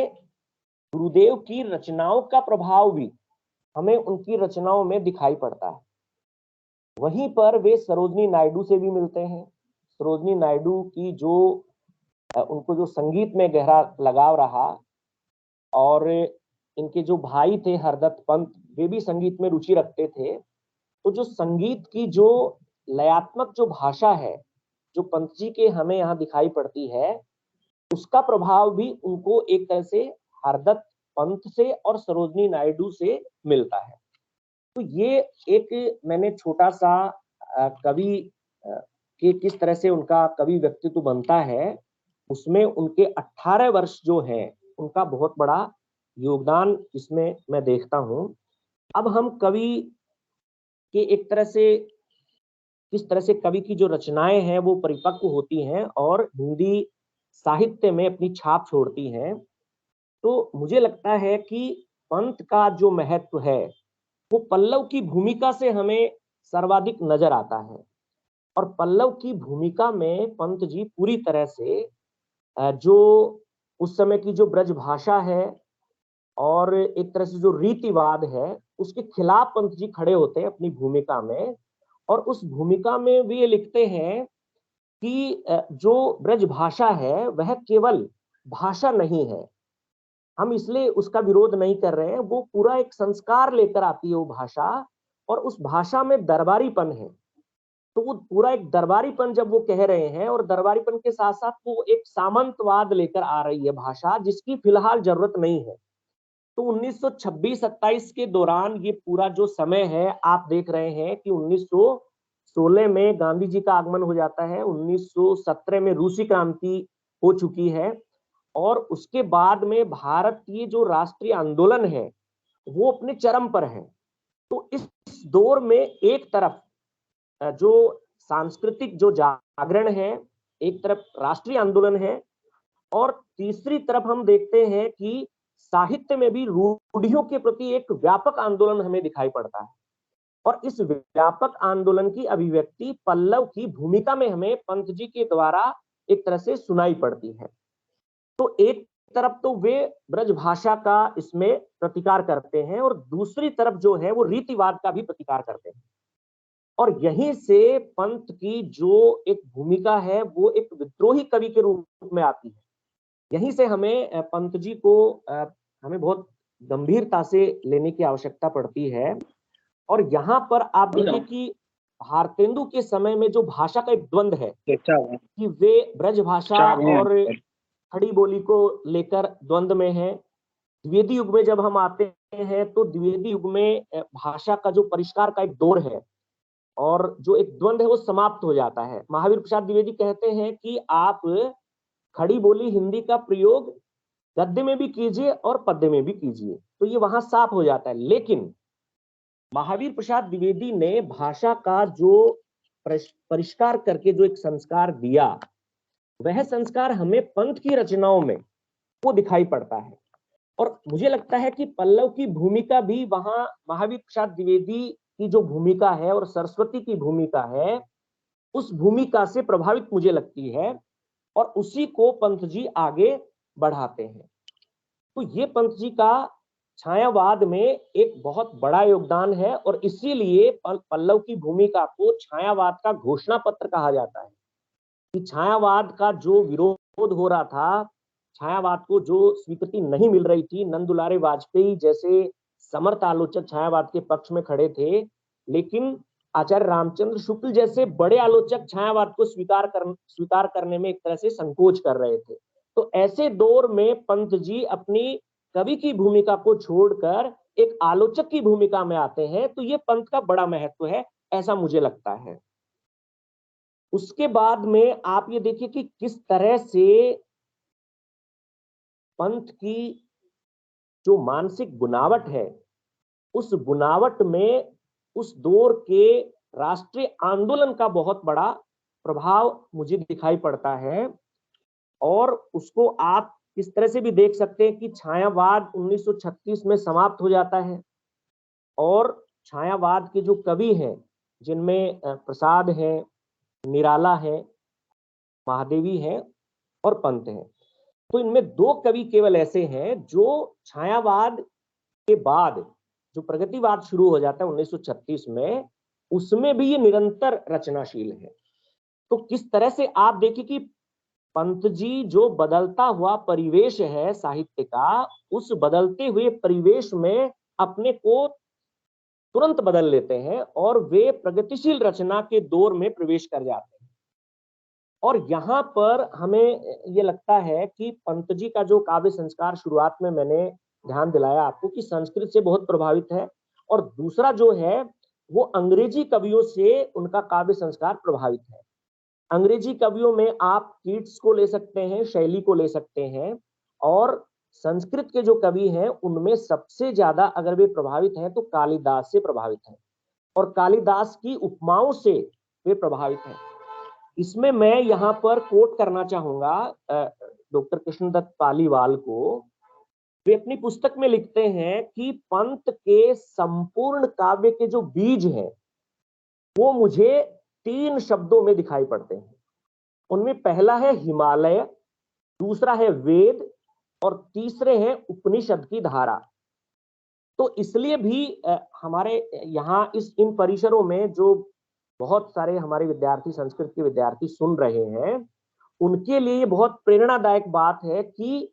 D: गुरुदेव की रचनाओं का प्रभाव भी हमें उनकी रचनाओं में दिखाई पड़ता है। वहीं पर वे सरोजनी नायडू से भी मिलते हैं। सरोजनी नायडू की जो उनको जो संगीत में गहरा लगाव रहा, और इनके जो भाई थे हरदत्त पंत, वे भी संगीत में रुचि रखते थे। तो जो संगीत की जो लयात्मक जो भाषा है जो पंत जी के हमें यहाँ दिखाई पड़ती है, उसका प्रभाव भी उनको एक तरह से हरदत्त पंत से और सरोजनी नायडू से मिलता है। तो ये एक मैंने छोटा सा कवि के किस तरह से उनका कवि व्यक्तित्व बनता है, उसमें उनके 18 वर्ष जो हैं उनका बहुत बड़ा योगदान इसमें मैं देखता हूं। अब हम कवि के एक तरह से किस तरह से कवि की जो रचनाएं हैं वो परिपक्व होती हैं और हिंदी साहित्य में अपनी छाप छोड़ती हैं, तो मुझे लगता है कि पंत का जो महत्व है वो पल्लव की भूमिका से हमें सर्वाधिक नजर आता है। और पल्लव की भूमिका में पंत जी पूरी तरह से जो उस समय की जो ब्रज भाषा है और एक तरह से जो रीतिवाद है, उसके खिलाफ पंत जी खड़े होते हैं अपनी भूमिका में। और उस भूमिका में वे लिखते हैं कि जो ब्रज भाषा है वह केवल भाषा नहीं है, हम इसलिए उसका विरोध नहीं कर रहे हैं, वो पूरा एक संस्कार लेकर आती है वो भाषा, और उस भाषा में दरबारीपन है। तो वो पूरा एक दरबारीपन जब वो कह रहे हैं, और दरबारीपन के साथ साथ वो एक सामंतवाद लेकर आ रही है भाषा, जिसकी फिलहाल जरूरत नहीं है। तो 1926-27 के दौरान ये पूरा जो समय है, आप देख रहे हैं कि 1916 में गांधी जी का आगमन हो जाता है, 1917 में रूसी क्रांति हो चुकी है, और उसके बाद में भारत की जो राष्ट्रीय आंदोलन है वो अपने चरम पर है। तो इस दौर में एक तरफ जो सांस्कृतिक जो जागरण है, एक तरफ राष्ट्रीय आंदोलन है, और तीसरी तरफ हम देखते हैं कि साहित्य में भी रूढ़ियों के प्रति एक व्यापक आंदोलन हमें दिखाई पड़ता है। और इस व्यापक आंदोलन की अभिव्यक्ति पल्लव की भूमिका में हमें पंत जी के द्वारा एक तरह से सुनाई पड़ती है। तो एक तरफ तो वे ब्रज भाषा का इसमें प्रतिकार करते हैं, और दूसरी तरफ जो है वो रीतिवाद का भी प्रतिकार करते हैं। और यहीं से पंत की जो एक भूमिका है वो एक विद्रोही कवि के रूप में आती है। यहीं से हमें पंत जी को हमें बहुत गंभीरता से लेने की आवश्यकता पड़ती है। और यहाँ पर आप देखिए कि भारतेंदु के समय में जो भाषा का एक द्वंद है कि वे ब्रज भाषा और खड़ी बोली को लेकर द्वंद में है। द्विवेदी युग में जब हम आते हैं तो द्विवेदी युग में भाषा का जो परिष्कार का एक दौर है, और जो एक द्वंद है वो समाप्त हो जाता है। महावीर प्रसाद द्विवेदी कहते हैं कि आप खड़ी बोली हिंदी का प्रयोग गद्य में भी कीजिए और पद्य में भी कीजिए, तो ये वहां साफ हो जाता है। लेकिन महावीर प्रसाद द्विवेदी ने भाषा का जो परिष्कार करके जो एक संस्कार दिया, वह संस्कार हमें पंत की रचनाओं में वो दिखाई पड़ता है। और मुझे लगता है कि पल्लव की भूमिका भी वहां महावीर प्रसाद द्विवेदी की जो भूमिका है और सरस्वती की भूमिका है, उस भूमिका से प्रभावित मुझे लगती है, और उसी को पंत जी आगे बढ़ाते हैं। तो ये पंत जी का छायावाद में एक बहुत बड़ा योगदान है, और इसीलिए पल्लव की भूमिका को छायावाद का घोषणा पत्र कहा जाता है। कि छायावाद का जो विरोध हो रहा था, छायावाद को जो स्वीकृति नहीं मिल रही थी, नंदुलारे वाजपेयी जैसे समर्थ आलोचक छायावाद के पक्ष में खड़े थे, लेकिन आचार्य रामचंद्र शुक्ल जैसे बड़े आलोचक छायावाद को स्वीकार करने में एक तरह से संकोच कर रहे थे। तो ऐसे दौर में पंत जी अपनी कवि की भूमिका को छोड़कर एक आलोचक की भूमिका में आते हैं। तो ये पंत का बड़ा महत्व है, ऐसा मुझे लगता है। उसके बाद में आप ये देखिए कि किस तरह से पंत की जो मानसिक बुनावट है, उस बुनावट में उस दौर के राष्ट्रीय आंदोलन का बहुत बड़ा प्रभाव मुझे दिखाई पड़ता है। और उसको आप इस तरह से भी देख सकते हैं कि छायावाद 1936 में समाप्त हो जाता है और छायावाद के जो कवि हैं जिनमें प्रसाद है, निराला है, महादेवी है और पंत है, तो इनमें 2 कवि केवल ऐसे हैं जो छायावाद के बाद जो प्रगतिवाद शुरू हो जाता है 1936 में, उसमें भी ये निरंतर रचनाशील है। तो किस तरह से आप देखिए कि पंत जी जो बदलता हुआ परिवेश है साहित्य का, उस बदलते हुए परिवेश में अपने को तुरंत बदल लेते हैं और वे प्रगतिशील रचना के दौर में प्रवेश कर जाते हैं। और यहाँ पर हमें ये लगता है कि पंत जी का जो काव्य संस्कार शुरुआत में मैंने ध्यान दिलाया आपको कि संस्कृत से बहुत प्रभावित है, और दूसरा जो है वो अंग्रेजी कवियों से उनका काव्य संस्कार प्रभावित है। अंग्रेजी कवियों में आप कीट्स को ले सकते हैं, शैली को ले सकते हैं, और संस्कृत के जो कवि हैं उनमें सबसे ज्यादा अगर वे प्रभावित हैं तो कालिदास से प्रभावित हैं, और कालिदास की उपमाओं से वे प्रभावित हैं। इसमें मैं यहाँ पर कोट करना चाहूंगा डॉक्टर कृष्णदत्त पालीवाल को। वे अपनी पुस्तक में लिखते हैं कि पंत के संपूर्ण काव्य के जो बीज हैं वो मुझे 3 शब्दों में दिखाई पड़ते हैं। उनमें पहला है हिमालय, दूसरा है वेद, और तीसरे हैं उपनिषद की धारा। तो इसलिए भी हमारे यहाँ इन परिसरों में जो बहुत सारे हमारे विद्यार्थी, संस्कृत के विद्यार्थी सुन रहे हैं, उनके लिए ये बहुत प्रेरणादायक बात है कि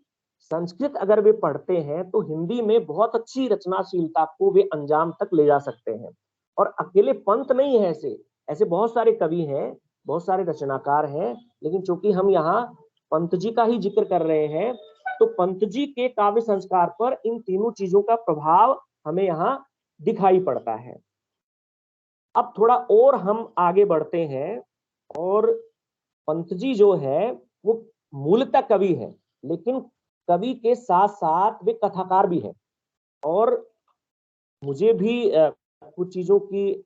D: संस्कृत अगर वे पढ़ते हैं तो हिंदी में बहुत अच्छी रचनाशीलता को वे अंजाम तक ले जा सकते हैं। और अकेले पंत नहीं है, ऐसे बहुत सारे कवि हैं, बहुत सारे रचनाकार हैं, लेकिन चूंकि हम यहाँ पंत जी का ही जिक्र कर रहे हैं, तो पंत जी के काव्य संस्कार पर इन तीनों चीजों का प्रभाव हमें यहाँ दिखाई पड़ता है। अब थोड़ा और हम आगे बढ़ते हैं, और पंत जी जो है वो मूलतः कवि है, लेकिन कवि के साथ साथ वे कथाकार भी हैं। और मुझे भी कुछ चीजों की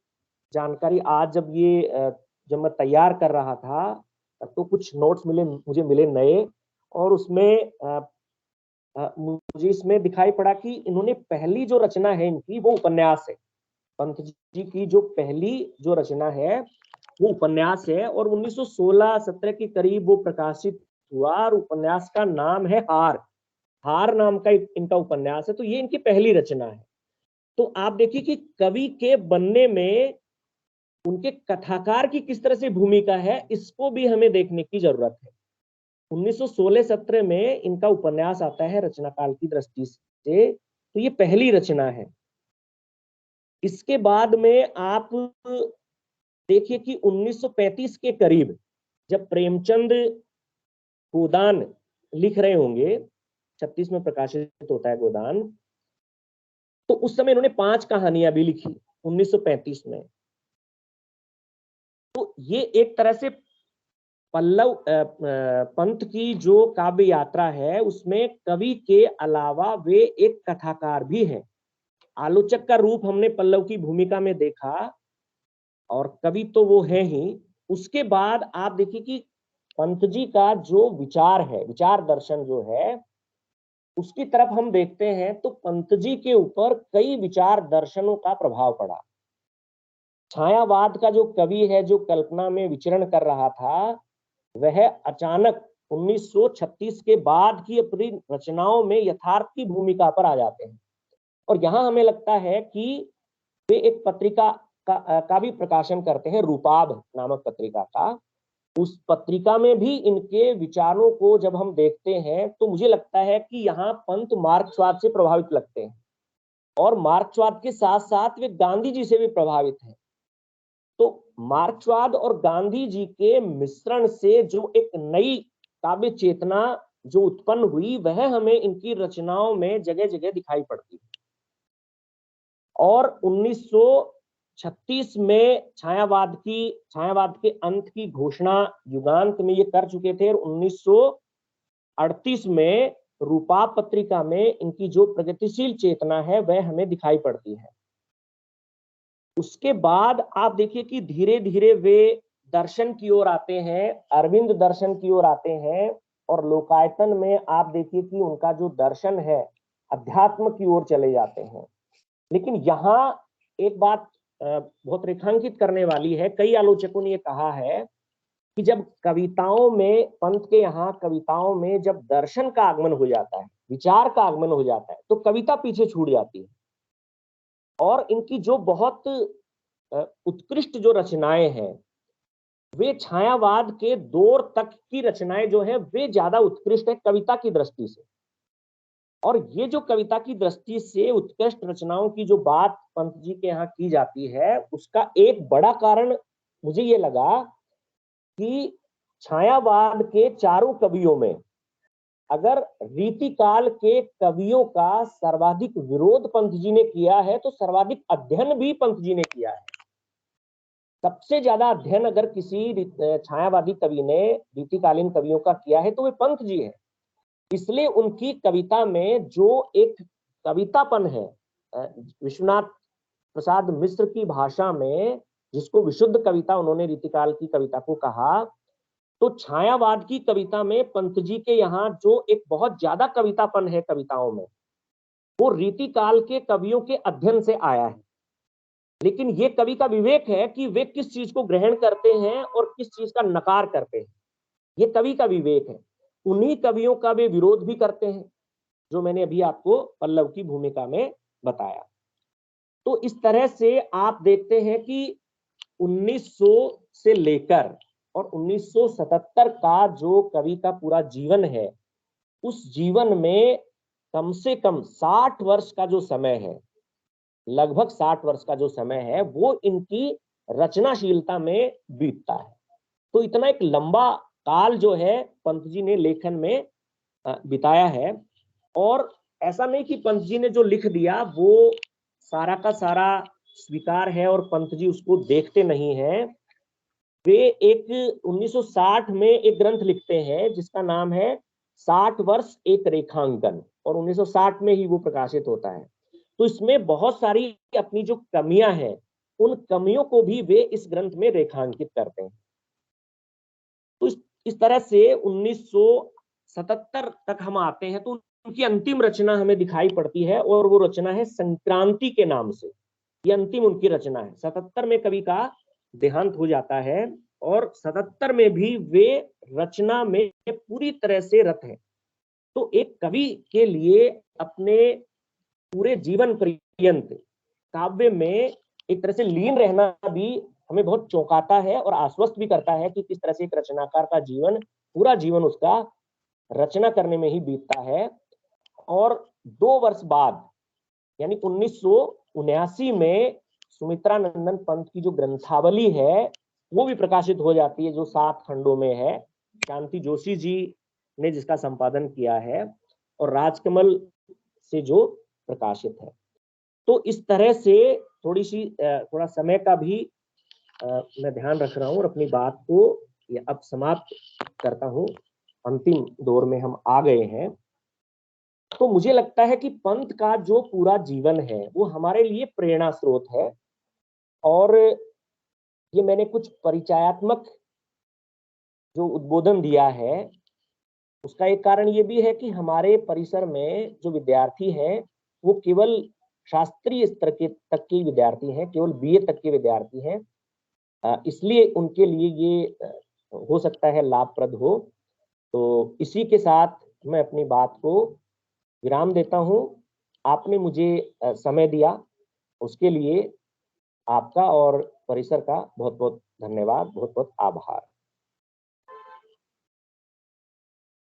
D: जानकारी आज जब मैं तैयार कर रहा था तो कुछ नोट्स मुझे मिले नए, और उसमें मुझे इसमें दिखाई पड़ा कि इन्होंने पहली जो रचना है इनकी वो उपन्यास है। पंत जी की जो पहली जो रचना है वो उपन्यास है, और 1916-17 के करीब वो प्रकाशित हुआ, और उपन्यास का नाम है हार नाम का इनका उपन्यास है। तो ये इनकी पहली रचना है। तो आप देखिए कि कवि के बनने में उनके कथाकार की किस तरह से भूमिका है, इसको भी हमें देखने की जरूरत है। 1916-17 में इनका उपन्यास आता है रचना काल की दृष्टि से, तो ये पहली रचना है। इसके बाद में आप देखिए कि 1935 के करीब जब प्रेमचंद गोदान लिख रहे होंगे, 36 में प्रकाशित होता है गोदान, तो उस समय इन्होंने 5 कहानियां भी लिखी 1935 में। तो ये एक तरह से पल्लव पंत की जो काव्य यात्रा है उसमें कवि के अलावा वे एक कथाकार भी हैं। आलोचक का रूप हमने पल्लव की भूमिका में देखा, और कवि तो वो है ही। उसके बाद आप देखिए कि पंत जी का जो विचार है, विचार दर्शन जो है, उसकी तरफ हम देखते हैं तो पंत जी के ऊपर कई विचार दर्शनों का प्रभाव पड़ा। छायावाद का जो कवि है, जो कल्पना में विचरण कर रहा था, वह अचानक 1936 के बाद की अपनी रचनाओं में यथार्थ की भूमिका पर आ जाते हैं। और यहाँ हमें लगता है कि वे एक पत्रिका का भी प्रकाशन करते हैं, रूपाभ नामक पत्रिका का। उस पत्रिका में भी इनके विचारों को जब हम देखते हैं तो मुझे लगता है कि यहाँ पंत मार्क्सवाद से प्रभावित लगते हैं, और मार्क्सवाद के साथ साथ वे गांधी जी से भी प्रभावित हैं। तो मार्क्सवाद और गांधी जी के मिश्रण से जो एक नई काव्य चेतना जो उत्पन्न हुई, वह हमें इनकी रचनाओं में जगह जगह दिखाई पड़ती है। और 1936 में छायावाद के अंत की घोषणा युगांत में ये कर चुके थे, और 1938 में रूपाप पत्रिका में इनकी जो प्रगतिशील चेतना है वह हमें दिखाई पड़ती है। उसके बाद आप देखिए कि धीरे धीरे वे दर्शन की ओर आते हैं, अरविंद दर्शन की ओर आते हैं, और लोकायतन में आप देखिए कि उनका जो दर्शन है अध्यात्म की ओर चले जाते हैं। लेकिन यहाँ एक बात बहुत रेखांकित करने वाली है। कई आलोचकों ने ये कहा है कि जब कविताओं में, पंत के यहाँ कविताओं में जब दर्शन का आगमन हो जाता है, विचार का आगमन हो जाता है, तो कविता पीछे छूट जाती है। और इनकी जो बहुत उत्कृष्ट जो रचनाएं हैं, वे छायावाद के दौर तक की रचनाएं जो है वे ज्यादा उत्कृष्ट है कविता की दृष्टि से। और ये जो कविता की दृष्टि से उत्कृष्ट रचनाओं की जो बात पंत जी के यहाँ की जाती है, उसका एक बड़ा कारण मुझे ये लगा कि छायावाद के चारों कवियों में अगर रीतिकाल के कवियों का सर्वाधिक विरोध पंत जी ने किया है, तो सर्वाधिक अध्ययन भी पंत जी ने किया है। सबसे ज्यादा अध्ययन अगर किसी छायावादी कवि ने रीतिकालीन कवियों का किया है तो वे पंत जी हैं। इसलिए उनकी कविता में जो एक कवितापन है, विश्वनाथ प्रसाद मिश्र की भाषा में जिसको विशुद्ध कविता उन्होंने रीतिकाल की कविता को कहा, तो छायावाद की कविता में पंत जी के यहाँ जो एक बहुत ज्यादा कवितापन है कविताओं में, वो रीतिकाल के कवियों के अध्ययन से आया है। लेकिन ये कवि का विवेक है कि वे किस चीज को ग्रहण करते हैं और किस चीज का नकार करते हैं। ये कवि का विवेक है। उन्हीं कवियों का वे विरोध भी करते हैं, जो मैंने अभी आपको पल्लव की भूमिका में बताया। तो इस तरह से आप देखते हैं कि 1900 से लेकर और 1977 का जो कवि का पूरा जीवन है, उस जीवन में कम से कम 60 वर्ष का जो समय है, लगभग 60 वर्ष का जो समय है, वो इनकी रचनाशीलता में बीतता है। तो इतना एक लंबा काल जो है पंत जी ने लेखन में बिताया है। और ऐसा नहीं कि पंत जी ने जो लिख दिया वो सारा का सारा स्वीकार है और पंत जी उसको देखते नहीं हैं। वे एक 1960 में एक ग्रंथ लिखते हैं जिसका नाम है 60 वर्ष एक रेखांकन, और 1960 में ही वो प्रकाशित होता है। तो इसमें बहुत सारी अपनी जो कमियां हैं, उन कमियों को भी वे इस ग्रंथ में रेखांकित करते हैं। तो इस तरह से 1977 तक हम आते हैं तो उनकी अंतिम रचना हमें दिखाई पड़ती है, और वो रचना है संक्रांति के नाम से। ये अंतिम उनकी रचना है। 77 में कवि का देहांत हो जाता है और 77 में भी वे रचना में पूरी तरह से रत हैं। तो एक कवि के लिए अपने पूरे जीवन पर्यंत काव्य में एक तरह से लीन रहना भी हमें बहुत चौंकाता है और आश्वस्त भी करता है कि किस तरह से एक रचनाकार का जीवन, पूरा जीवन उसका रचना करने में ही बीतता है। और 2 वर्ष बाद यानी 1979 में सुमित्रा नंदन पंत की जो ग्रंथावली है वो भी प्रकाशित हो जाती है, जो 7 खंडों में है। शांति जोशी जी ने जिसका संपादन किया है और राजकमल से जो प्रकाशित है। तो इस तरह से थोड़ा समय का भी मैं ध्यान रख रहा हूं और अपनी बात को अब समाप्त करता हूं। अंतिम दौर में हम आ गए हैं। तो मुझे लगता है कि पंत का जो पूरा जीवन है वो हमारे लिए प्रेरणा स्रोत है। और ये मैंने कुछ परिचयात्मक जो उद्बोधन दिया है उसका एक कारण ये भी है कि हमारे परिसर में जो विद्यार्थी हैं वो केवल शास्त्रीय स्तर के तक के विद्यार्थी हैं, केवल बीए तक के विद्यार्थी हैं। इसलिए उनके लिए ये हो सकता है लाभप्रद हो। तो इसी के साथ मैं अपनी बात को विराम देता हूं। आपने मुझे समय दिया, उसके लिए आपका और परिसर का बहुत बहुत धन्यवाद, बहुत बहुत आभार।